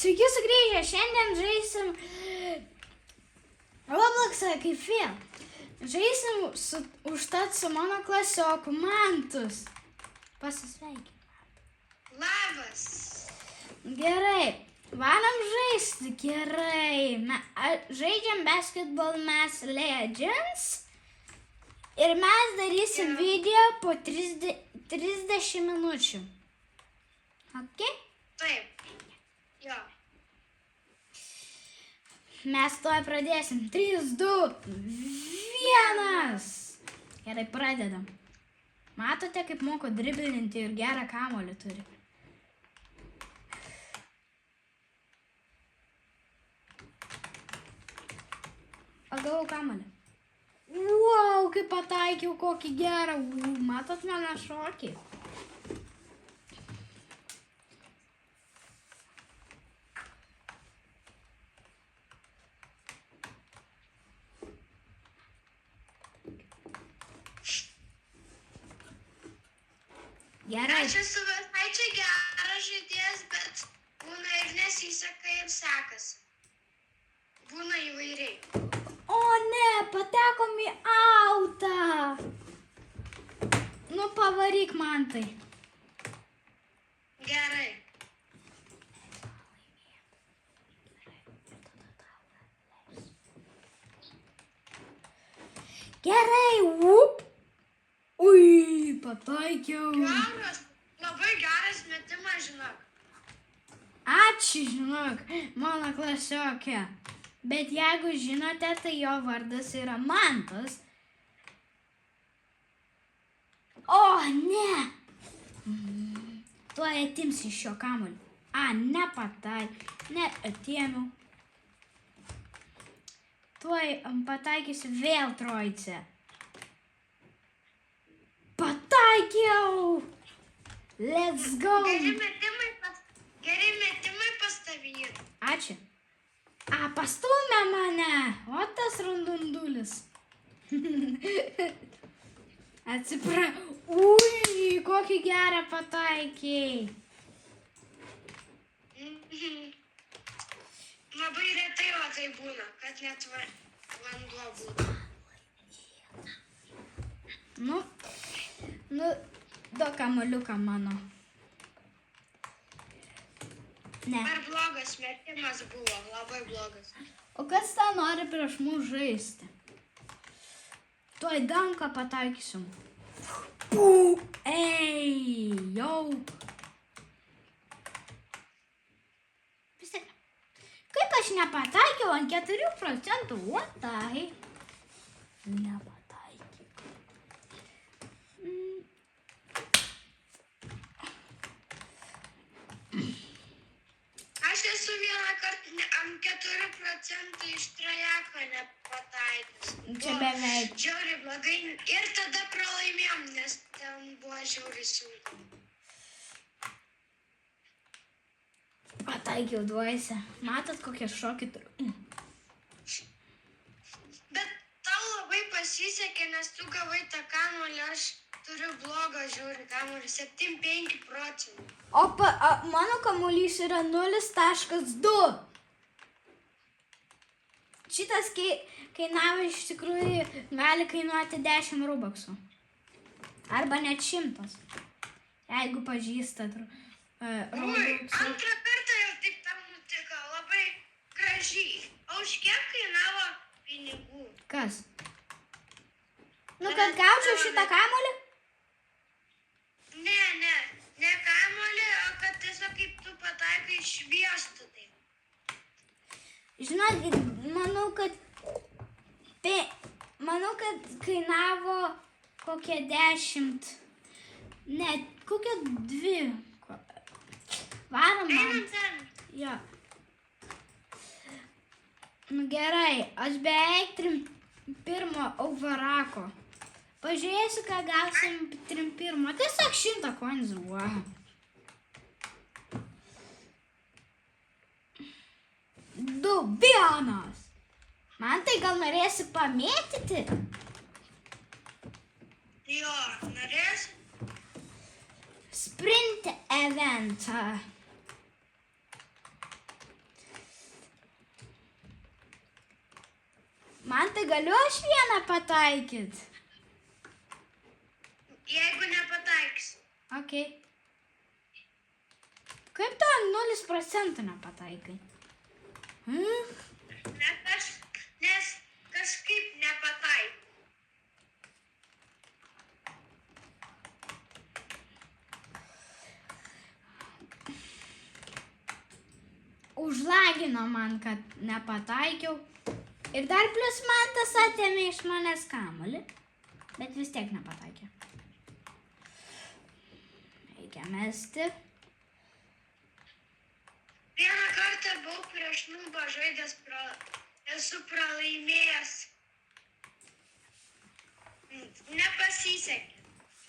Sveiki sugrįžę, šiandien žaisim Robloxą kaip vėl. Žaisim užtat su mano klasioku Mantus. Pasisveikin. Labas. Gerai, varom žaisti, gerai. Žaidžiam Basketball Mass Legends. Ir mes darysim video po 30 minučių. Ok? Taip. Jo. Mes tuoj pradėsim. 3, 2, 1. Gerai, pradedam. Matote, kaip moko driblinti ir gerą kamuolį turi. Pagavau kamuolį. Wow, kaip pataikiau, kokį gerą. Matot mano šokį? Gerai. Aš esu visai čia geras žaidėjas, bet būna ir nesiseka ir sekasi. Būna įvairiai. O ne, patekom į autą. Nu, pavaryk man tai. Gerai. Gerai, up. Ui, pataikiau. Geras, labai geras metimas, žinok. Ačiū, žinok, mano klasiokė. Bet jeigu žinote, tai jo vardas yra Mantas. O, ne. Tuoj atimsi iš šio kamuolį. Neatėmiau. Tuoj pataikysiu vėl trojicę. Pataikiau! Let's go! Geri metimai pas tavį. Ačiū. Pastumė mane. O tas rundundulis. Ui, kokį gerą pataikiai. Labai retai o tai būna, kad net vanduo būna. Nu, duok kamuoliuką mano. Ne. Ar blogas metimas buvo? Labai blogas. O kas tą nori prieš mus žaisti? Tuoj danką pataikysim. Ei, jau. Vis tiek. Kaip aš nepataikiau ant 4%? What the heck? Nepataikiau. Aš esu vieną kartą ant 4% iš trajeko nepataikęs. Čia beveik. Žiauriai blogai. Ir tada pralaimėjom, nes ten buvo žiauriai sunku. Pataikiau dvaisę. Matot, kokie šokį turiu? Bet tau labai pasisekė, nes tu gavai tą kamuolį, aš turiu blogą žiauriai kamuolį, 7,5%. O mano kamuolys yra 0,2. Šitas kainavo iš tikrųjų gali kainuoti 10 rubaksų. Arba net 100. Jeigu pažįstat rubaksų. Antrą kartą jau taip tam nutiko, labai gražiai. O už kiek kainavo pinigų? Kas? Nu, kad gaučiau šitą kamuolį? Ne kamuolį, o kad tiesiog kaip tu pataikai šviestų tai. Žinot, manau, kad kainavo kokie 10. Ne, kokie 2. Varom man. Einam ten. Jo. Nu gerai, aš beveik 1 overako. Pažiūrėsiu, ką gausim 3-1. Tiesiog 100 koinzų. Wow. 2-1. Man tai gal norėsi pamėtyti? Jo, norėsi? Sprint eventą. Man tai galiu aš vieną pataikyt? Jeigu nepataiks. Ok. Kaip tu 0% nepataikai? Nes kažkaip nepataik. Užlagino man, kad nepataikiau. Ir dar plus man tas atėmė iš manęs kamuolį. Bet vis tiek nepataikė. Reikia mesti. Vieną kartą buvau prieš Nubą žaidęs, esu pralaimėjęs. Nepasisekė.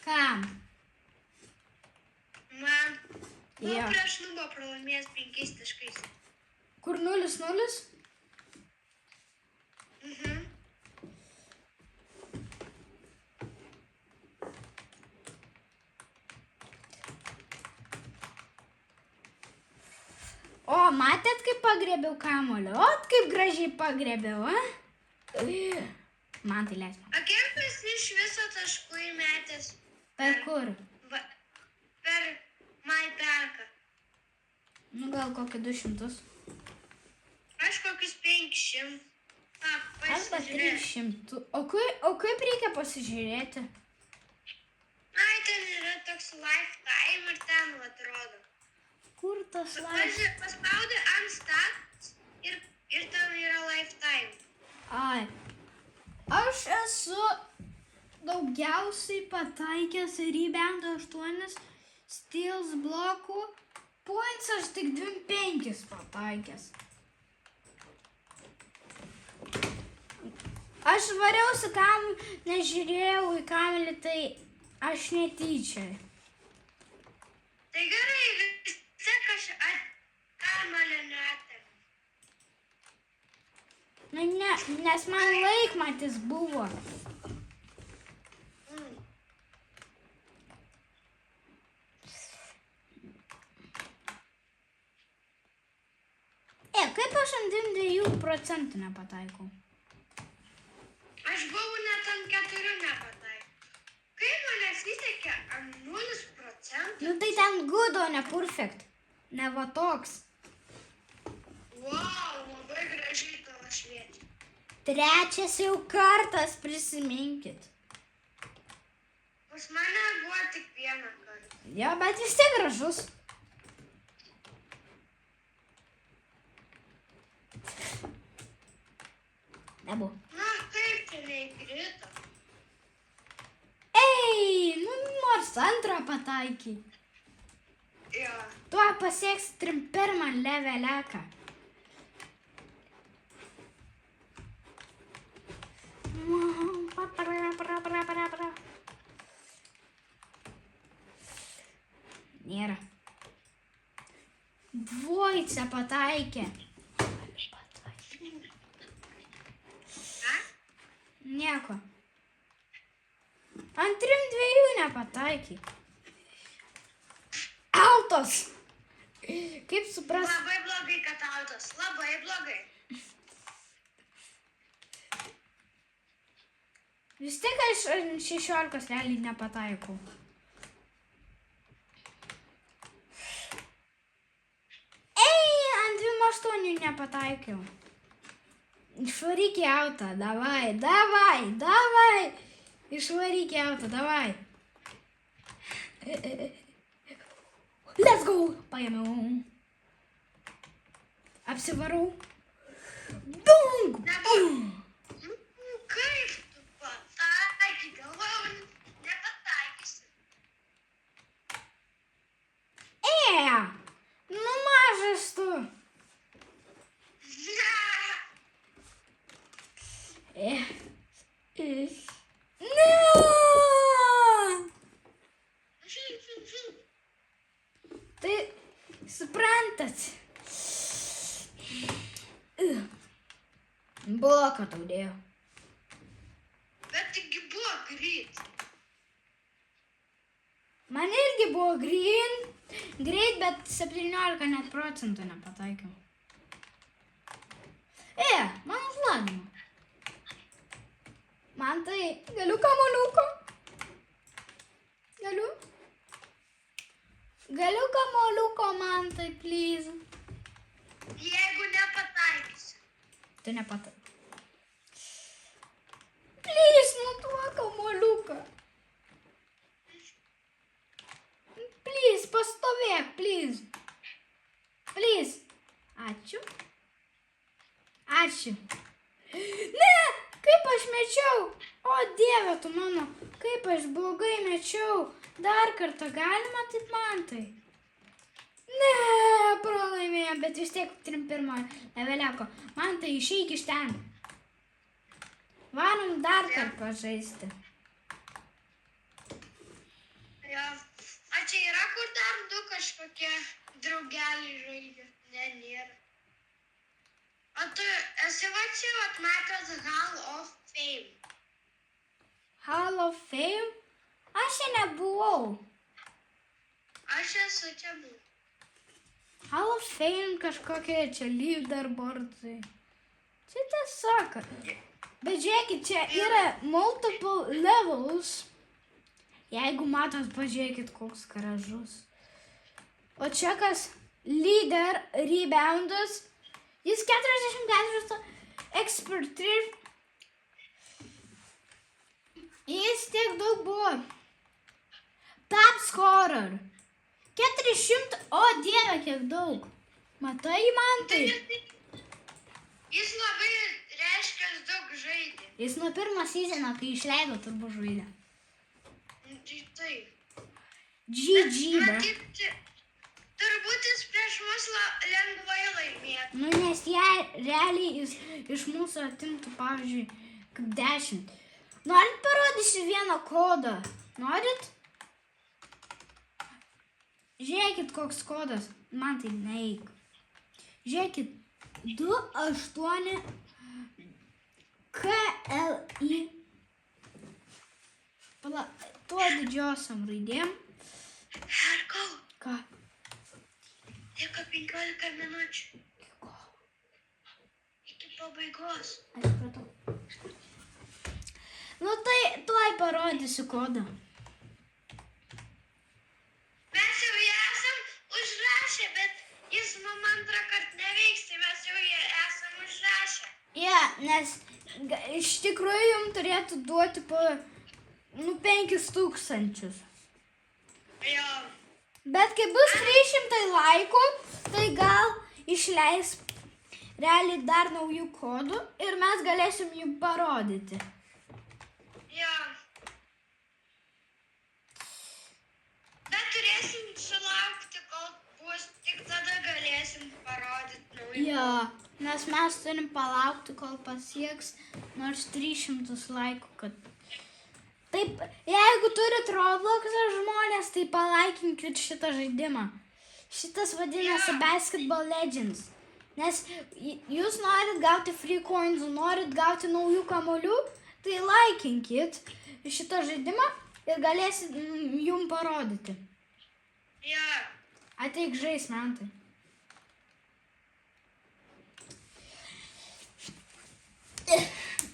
Kam? Man buvau Jo. prieš Nubą pralaimėjęs 5 taškais. Kur 0-0? Mhm. O, matėt, kaip pagrėbiau kamuolį? O, kaip gražiai pagrėbiau, a? Man tai leis. O kiek esi iš viso taškų įmetęs? Per kur? Per MyParką. Nu, gal kokį 200. Aš kokius 500. Arba 300. O kaip reikia pasižiūrėti? Ai, ten yra toks lifetime ir ten atrodo. Kur tas laivas? Paspaudai ant stats ir ten yra lifetime. Ai. Aš esu daugiausiai pataikęs ir į bent 8 steals blokų. Points aš tik 25 pataikęs. Aš variausi kam, nežiūrėjau į kamelį, tai aš netyčia. Tai gerai, vis tiek aš kamelį neatėmiau. Nu, ne, nes man laikmatis buvo. Kaip aš ant 2% nepataikau? Aš buvau net ant 4 nepataikau. Kaip man nesisekė ant 0%? Nu tai ten good, o ne perfect. Ne va toks. Wow, labai gražiai tavo šviečia. 3 jau kartas, prisiminkit. Pas mane buvo tik 1 kartą. Jo, bet vis tiek gražus. Nebuvo. Na, kaip čia neįkrito? Ei, nu nors antrą pataiky. Jo. Tuo pasieks 31 leveleką. Nėra. Dvojice pataikė. Ką? Nieko. Ant 3-2 nepataikė. Autos. Kaip supras? Labai blogai, kad autos. Labai blogai. Vis tiek aš ant 16 realiai nepataikau. Ei, ant 28 nepataikiau. Išvaryk į autą, davai, davai, davai. Išvaryk į autą, davai. Let's go. Paėmiau. Apsivarau. Dunk. Kaip tu pataikai? Galvojau, nepataikysi. Nu mažas tu. Ne. Tai suprantat. Bloką tau dėjau. Bet taigi buvo greit. Man irgi buvo greit, bet 17 net procentų nepataikiau. Man užlagino. Mantai, galiu kamuoliuko? Galiu kamuoliuko, Mantai, please. Jeigu nepataikysi. Tu nepatai. Please, duok kamuoliuką. Please, pastovėk, please. Please. Ačiū. Ne, kaip aš mečiau. O Dieve, tu mano, kaip aš blogai mečiau. Dar kartą galima taip, Mantai? Ne, pralaimėjom, bet vis tiek 3-1 leveleko. Mantai, išeik iš ten. Varom dar kartą žaisti. Jo. A čia yra kur dar du kažkokie draugeliai žaidžia? Ne, nėra. O tu esi matęs Hall of Fame? Hall of Fame? Aš čia nebuvau. Aš esu čia buvau. Hall of Fame kažkokie čia leaderboardai. Čia tiesiog. Bet žiūrėkit, čia yra multiple levels. Jeigu matot, pažiūrėkit, koks gražus. O čia kas? Leader, reboundas. Jis 44 expert 3. Jis tiek daug buvo. Top scorer. 400. O Dieve, kiek daug. Matai, Mantai? Jis labai reiškia daug žaidė. Jis nuo pirmo sezono, kai išleido, turbūt žaidė. Tai taip. GG, bro. Turbūt jis prieš mus lengvai laimėtų. Nu, nes jei realiai jis iš mūsų atimtų, pavyzdžiui, kaip 10. Norit parodysiu vieną kodą? Norit? Žiūrėkit, koks kodas. Man tai neik. Žiūrėkit. 28 KLI. Tuo didžiosiam raidėm. Herkau. Ką? Lieka 15 minučių. Iki pabaigos. Aš supratau. Nu tai tuoj parodysiu kodą. Mes jau jį esam užrašę, bet jis mum antrą kartą neveiks, tai mes jau jį esam užrašę. Nes iš tikrųjų jums turėtų duoti po 5000. Jo. Bet kai bus 300 laikų, tai gal išleis realiai dar naujų kodų ir mes galėsim jų parodyti. Jo. Bet turėsim sulaukti, kol bus, tik tada galėsim parodyti naujų. Jo, nes mes turim palaukti, kol pasieks nors 300 laikų, kad... Taip, jeigu turit Roblox'ą žmonės, tai palaikinkit šitą žaidimą. Šitas vadinasi Basketball Legends. Nes jūs norit gauti free coins, norit gauti naujų kamuolių, tai laikinkit šitą žaidimą ir galėsit jum parodyti. Jo. Ateik žais, Mantai.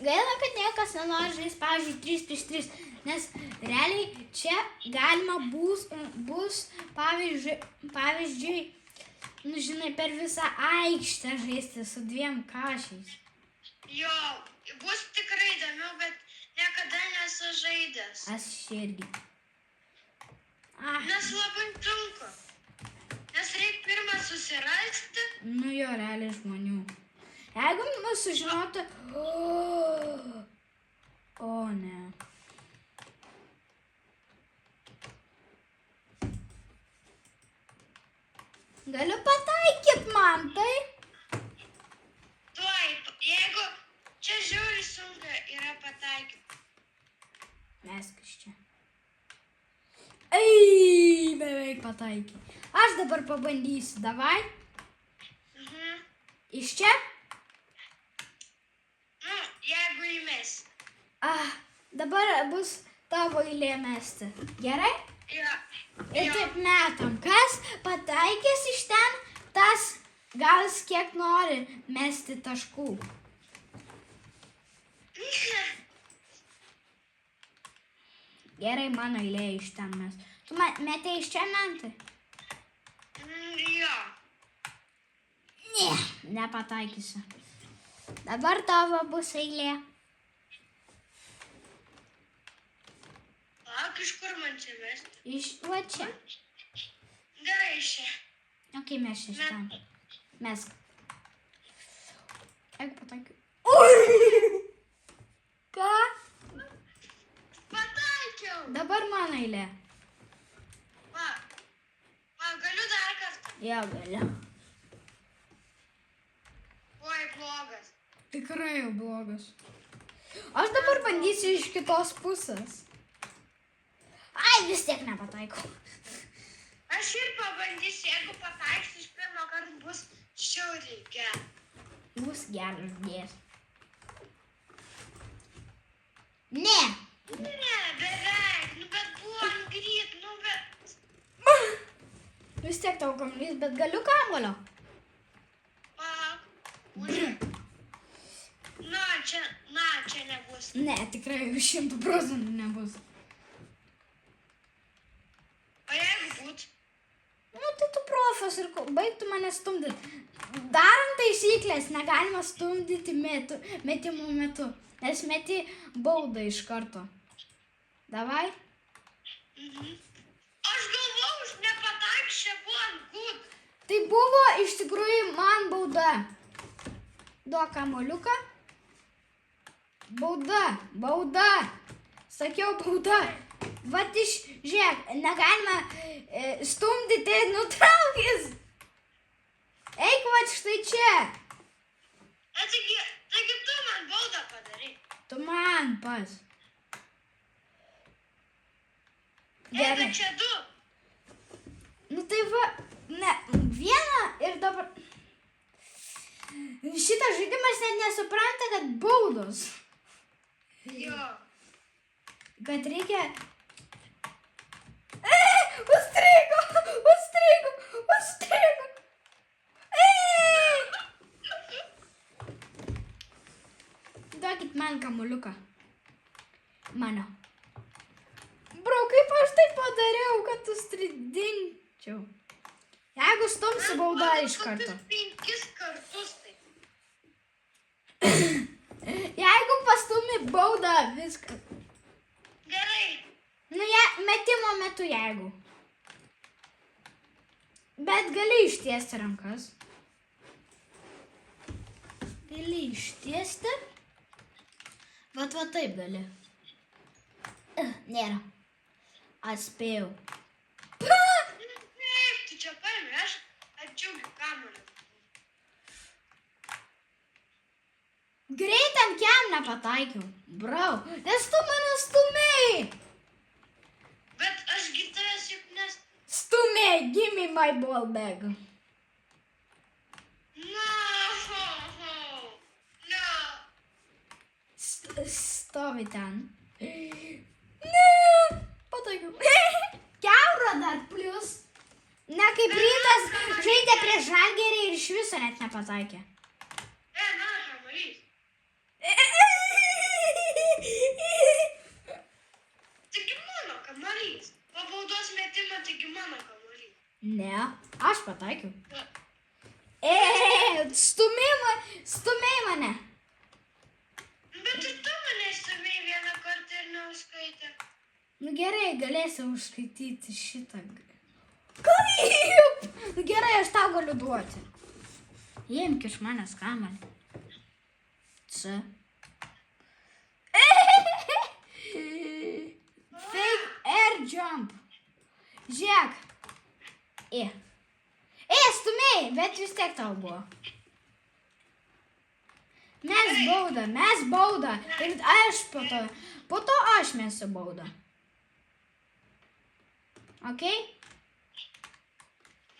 Gaila, kad niekas nenori žais, pavyzdžiui, 3-3, nes realiai čia galima bus pavyzdžiui, nu žinai, per visą aikštę žaisti su 2 kašiais. Jo, bus tikrai įdomiau, bet niekada nesu žaidęs. Aš irgi. Nes labai sunku. Nes reikia pirmą susirasti. Nu jo, realiai žmonių. Jeigu mus sužinotų... O ne. Galiu pataikyt, Mantai? Tuoj, jeigu čia žiauriai sunku yra pataikyti. Mesk iš čia. Ei, beveik pataikiai. Aš dabar pabandysiu, davai. Iš čia? Nu, jeigu įmesi. Dabar bus tavo eilė mesti. Gerai? Jo. Ir taip metam. Kas pataikės iš ten, tas gaus kiek nori mesti taškų. Gerai, mano eilė iš ten mes. Tu metė iš čia mentai? Jo. Ne, nepataikysiu. Dabar tavo bus eilė. Lauk, iš kur man čia vesti? Iš va čia. Gerai, iš čia. Ok, mes iš ten. Mes. Jeigu pataikiu. Ui! Ką? Pataikiau. Dabar mano eilė. Va, galiu dar kartą. Jo, galiu. Oi, blogas. Tikrai jau blogas. Aš dabar bandysiu iš kitos pusės. Ai, vis tiek nepataikau. Aš ir pabandysiu, jeigu pataiksiu iš pirmo karto bus šiauriai gerai. Bus geras dės. Ne. Ne, beveik, bet buvo ant greit, bet... Vis tiek tau kamuolys, bet galiu kamuolio. Palauk, užžiūrėk. Na, čia nebus. Ne, tikrai 100% nebus. O jeigu būt? Nu, tai tu profas ir baigtų mane stumdyti. Darant taisyklės negalima stumdyti metimo metu, nes meti baudą iš karto. Davai? Aš galvau, aš nepataikščiau, buvo ant gut. Tai buvo iš tikrųjų man bauda. Duok kamuoliuką. Bauda. Sakiau bauda. Vat žiūrėk, negalima stumdyti, nutraukis. Eik vat štai čia. Taigi tu man baudą padarai. Tu man pas. Bet čia du. Nu tai va, ne, vieną ir dabar. Šitas žaidimas net nesupranta, kad baudos. Jo. Kad reikia... Užstrigo! Duokit man kamuoliuką. Mano. Bro, kaip aš tai padariau, kad užstridinčiau? Jeigu stumsi bauda iš karto. 5 kartus tai. Jeigu pastumi baudą, viskas. Gerai. Nu, metimo metu jeigu. Bet gali ištiesti rankas. Gali ištiesti. Vat taip gali. Nėra. Atspėjau. Taip, tu čia paėmė, aš atčiaugiu kamuolį. Greit ant kem nepataikiau. Brau, nes tu mane stumėjai. Bet ašgi tavęs juk Stumėjai, give me my ball bag. No. Stovi ten. Ne, pataikiau. Kiaura dar plius. Ne, kaip Rytas žaidė prieš Žalgirį ir iš viso net nepataikė. Mano kamuolys. Taigi mano kamuolys. Po baudos metimo, taigi mano kamuolys. Ne, aš pataikiau. Stumėjai mane. Bet ir tu mane stumėjai vieną kartą ir neužskaitė. Nu gerai, galėsi užskaityti šitą. Kaip? Nu gerai, aš tau galiu duoti. Imk iš manęs kamuolį. C. Fake air jump. Žiūrėk. Stumėjai, bet vis tiek tau buvo. Mes baudą. Ir aš po to aš mesiu baudą. Ok?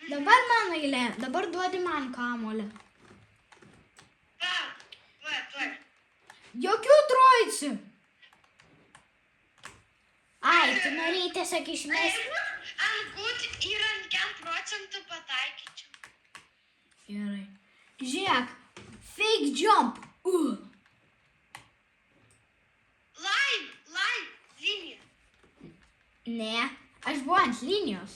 Dabar mano eilė. Dabar duodi man kamuolį. Tuoj. Jokių trojicijų. Ai, tu norėjai tiesiog išmesti. Jeigu ant gut ir ant 100% pataikyčiau. Gerai. Žiūrėk. Fake jump. Line, linija. Ne, aš buvau ant linijos.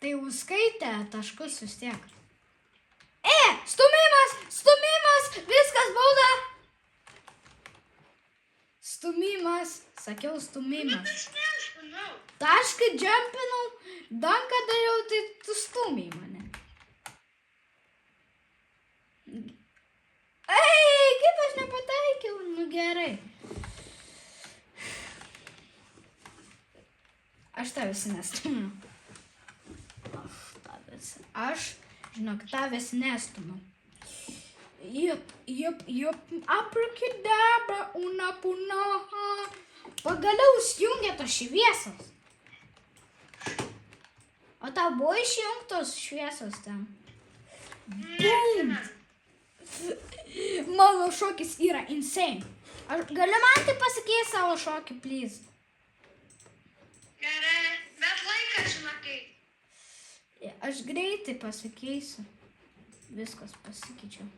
Tai užskaitė taškus vis tiek. Stumimas, viskas bauda. Stumimas, sakiau stumimas. Aš nežinau. Taškai džempinau, danką dariau, tai tu stumiai mane. Kaip aš nepataikiau, nu gerai. Aš tavęs nestumiu. Aš, žinok, tavęs nestumiu. Jup, aprakidabra, una punaha. Pagaliau įsijungė tos šviesos. O tau buvo išjungtos šviesos ten? Bum! Mano šokis yra insane. Gali man tai pasakyti savo šokį, please? Gerai, bet laiką žinokai. Aš greitai pasakysiu. Viskas pasikeičiau.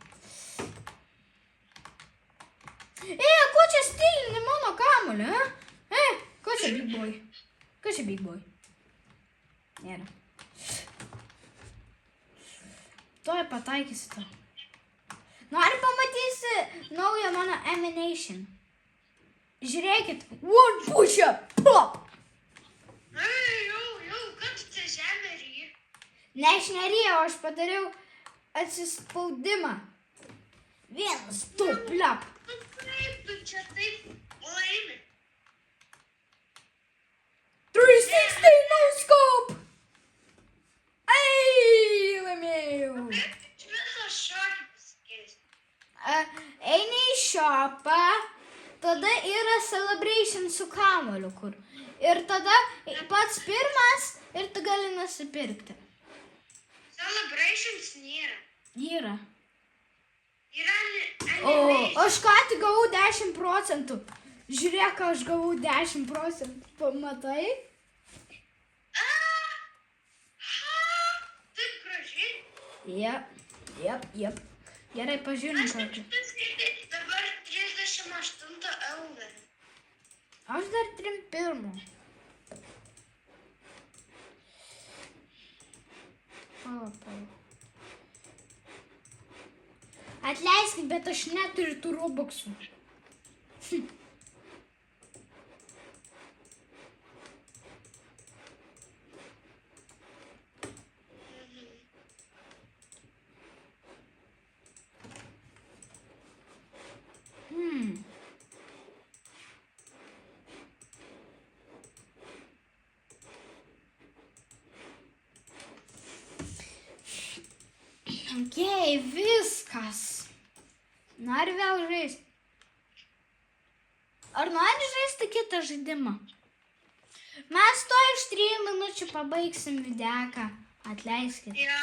Ko čia stilini mano kamuolį, ha? Ko čia big boy? Ko čia big boy? Nėra. Tuoj pataikysi to. Nori pamatysi naują mano animation. Žiūrėkit. One push-up. Plop. Jau, kad tu čia žemė ryji? Ne, aš nerijau, aš padariau atsispaudimą. Vienas, du, plop. Nu kaip tu čia taip laimi? 360 no scope. Laimėjau. Kaip tu visą šokį pasikeisi? Eini į shopą, tada yra celebration su kamuoliu kur. Ir tada pats pirmas ir tu gali nusipirkti. Celebrations nėra. Yra. Yra O, aš ką tik gavau 10%. Žiūrėk, aš gavau 10%. Pamatai? Taip gražiai. Jep. Gerai, pažiūrim kokį. Dabar 38 eurų. Aš dar 31. Pala. Atleiskit, bet aš neturiu tų robuxų. Okei, viskas. Nori vėl žaisti? Ar nori žaisti kitą žaidimą? Mes to iš 3 minučių pabaigsim videką. Atleiskit. Jo.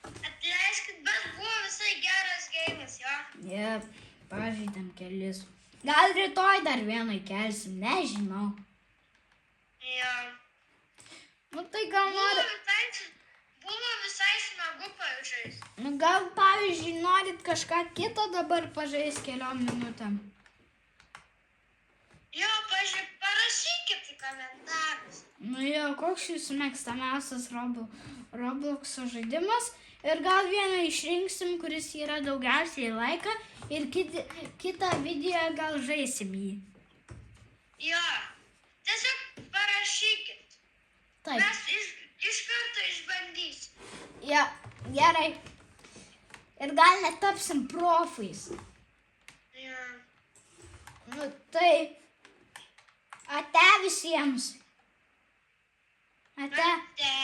Atleiskit, bet buvo visai geras geimas, jo. Jep, pažaidėm kelis. Gal rytoj dar vieną įkelsim, nežinau. Jo. Nu tai gal nori... Buvo visai smagu pažaisti. Nu gal, pavyzdžiui, norit kažką kito dabar pažaisti keliom minutėm. Jo, parašykit į komentarus. Nu jo, koks jūsų mėgstamiausias Robloxo žaidimas. Ir gal vieną išrinksim, kuris yra daugiausiai laiką. Ir kitą video gal žaisim jį. Jo, tiesiog parašykit. Taip. Mes iš karto išbandysim. Ja, gerai. Ir gal net tapsim profais. Jo. Nu tai, ate visiems. Ate. Ate.